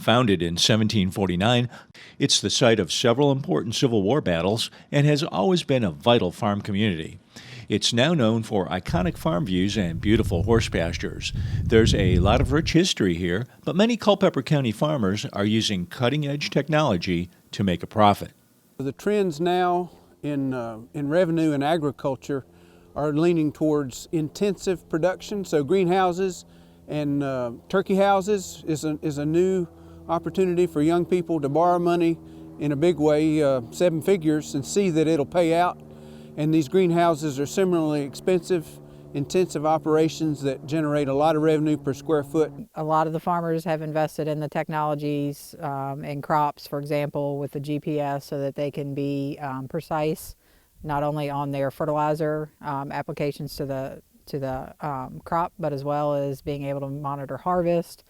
Founded in 1749, it's the site of several important Civil War battles and has always been a vital farm community. It's now known for iconic farm views and beautiful horse pastures. There's a lot of rich history here, but many Culpeper County farmers are using cutting-edge technology to make a profit. The trends now in revenue and agriculture are leaning towards intensive production, so greenhouses and turkey houses is a new opportunity for young people to borrow money in a big way, 7 figures, and see that it'll pay out. And these greenhouses are similarly expensive, intensive operations that generate a lot of revenue per square foot. A lot of the farmers have invested in the technologies in crops, for example, with the GPS, so that they can be precise, not only on their fertilizer applications to the crop, but as well as being able to monitor harvest,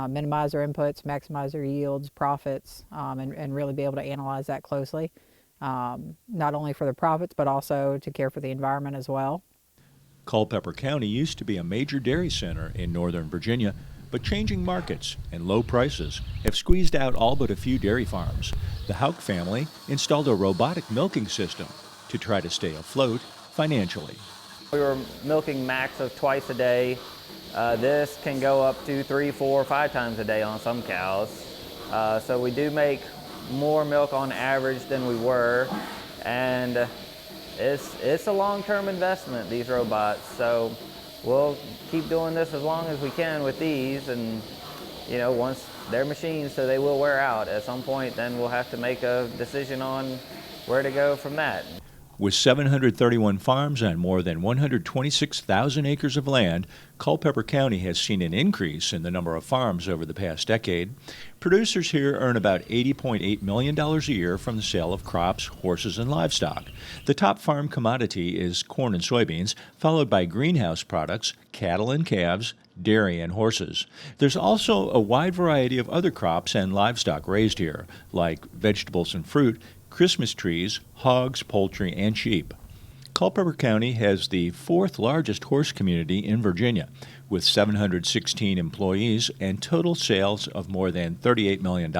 minimize their inputs, maximize their yields, profits, and really be able to analyze that closely, not only for the profits, but also to care for the environment as well. Culpeper County used to be a major dairy center in northern Virginia, but changing markets and low prices have squeezed out all but a few dairy farms. The Hauk family installed a robotic milking system to try to stay afloat financially. We were milking max of twice a day. This can go up to 3, 4, 5 times a day on some cows. So we do make more milk on average than we were, and it's a long-term investment, these robots. So we'll keep doing this as long as we can with these, and once they're machines, so they will wear out at some point. Then we'll have to make a decision on where to go from that. With 731 farms on more than 126,000 acres of land, Culpeper County has seen an increase in the number of farms over the past decade. Producers here earn about $80.8 million a year from the sale of crops, horses, and livestock. The top farm commodity is corn and soybeans, followed by greenhouse products, cattle and calves, dairy, and horses. There's also a wide variety of other crops and livestock raised here, like vegetables and fruit, Christmas trees, hogs, poultry, and sheep. Culpeper County has the 4th largest horse community in Virginia, with 716 employees and total sales of more than $38 million.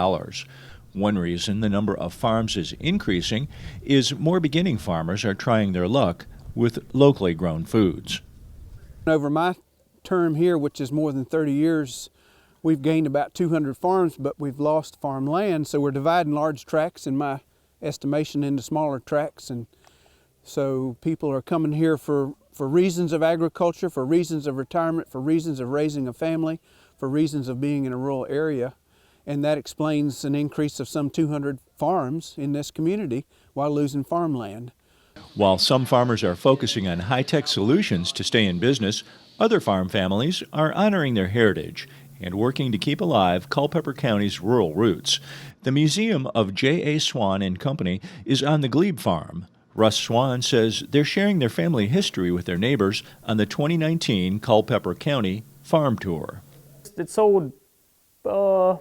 One reason the number of farms is increasing is more beginning farmers are trying their luck with locally grown foods. Over my term here, which is more than 30 years, we've gained about 200 farms, but we've lost farm land, so we're dividing large tracts, in my estimation, into smaller tracts. And so people are coming here for reasons of agriculture, for reasons of retirement, for reasons of raising a family, for reasons of being in a rural area. And that explains an increase of some 200 farms in this community while losing farmland. While some farmers are focusing on high-tech solutions to stay in business, other farm families are honoring their heritage and working to keep alive Culpeper County's rural roots. The Museum of J.A. Swan and Company is on the Glebe Farm. Russ Swan says they're sharing their family history with their neighbors on the 2019 Culpeper County Farm Tour. It sold farm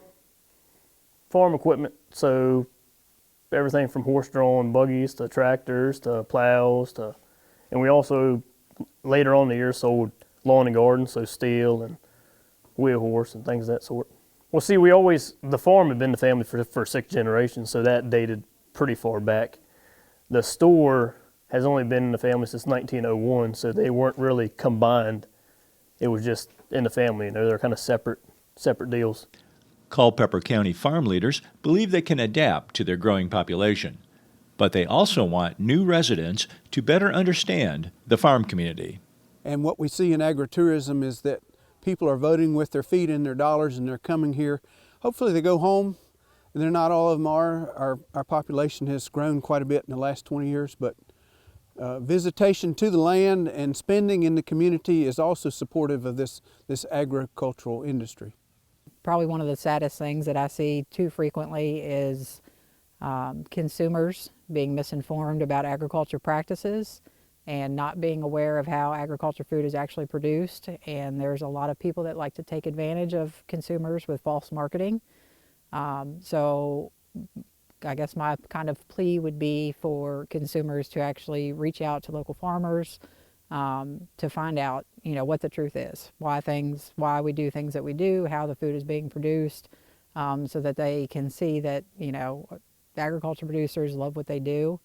equipment, so everything from horse-drawn buggies to tractors to plows and we also later on in the year sold lawn and garden, so steel and wheel horse and things of that sort. Well, see, the farm had been in the family for 6 generations, so that dated pretty far back. The store has only been in the family since 1901, so they weren't really combined. It was just in the family, they're kind of separate deals. Culpeper County farm leaders believe they can adapt to their growing population, but they also want new residents to better understand the farm community. And what we see in agritourism is that people are voting with their feet and their dollars, and they're coming here. Hopefully they go home, and they're not all of them are. Our population has grown quite a bit in the last 20 years, but visitation to the land and spending in the community is also supportive of this agricultural industry. Probably one of the saddest things that I see too frequently is consumers being misinformed about agriculture practices and not being aware of how agriculture food is actually produced. And there's a lot of people that like to take advantage of consumers with false marketing. So I guess my kind of plea would be for consumers to actually reach out to local farmers to find out, what the truth is, why we do things that we do, how the food is being produced, so that they can see that, you know, agriculture producers love what they do.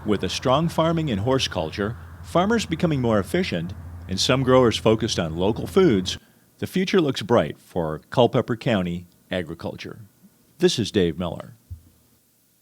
With a strong farming and horse culture, farmers becoming more efficient, and some growers focused on local foods, the future looks bright for Culpeper County agriculture. This is Dave Miller.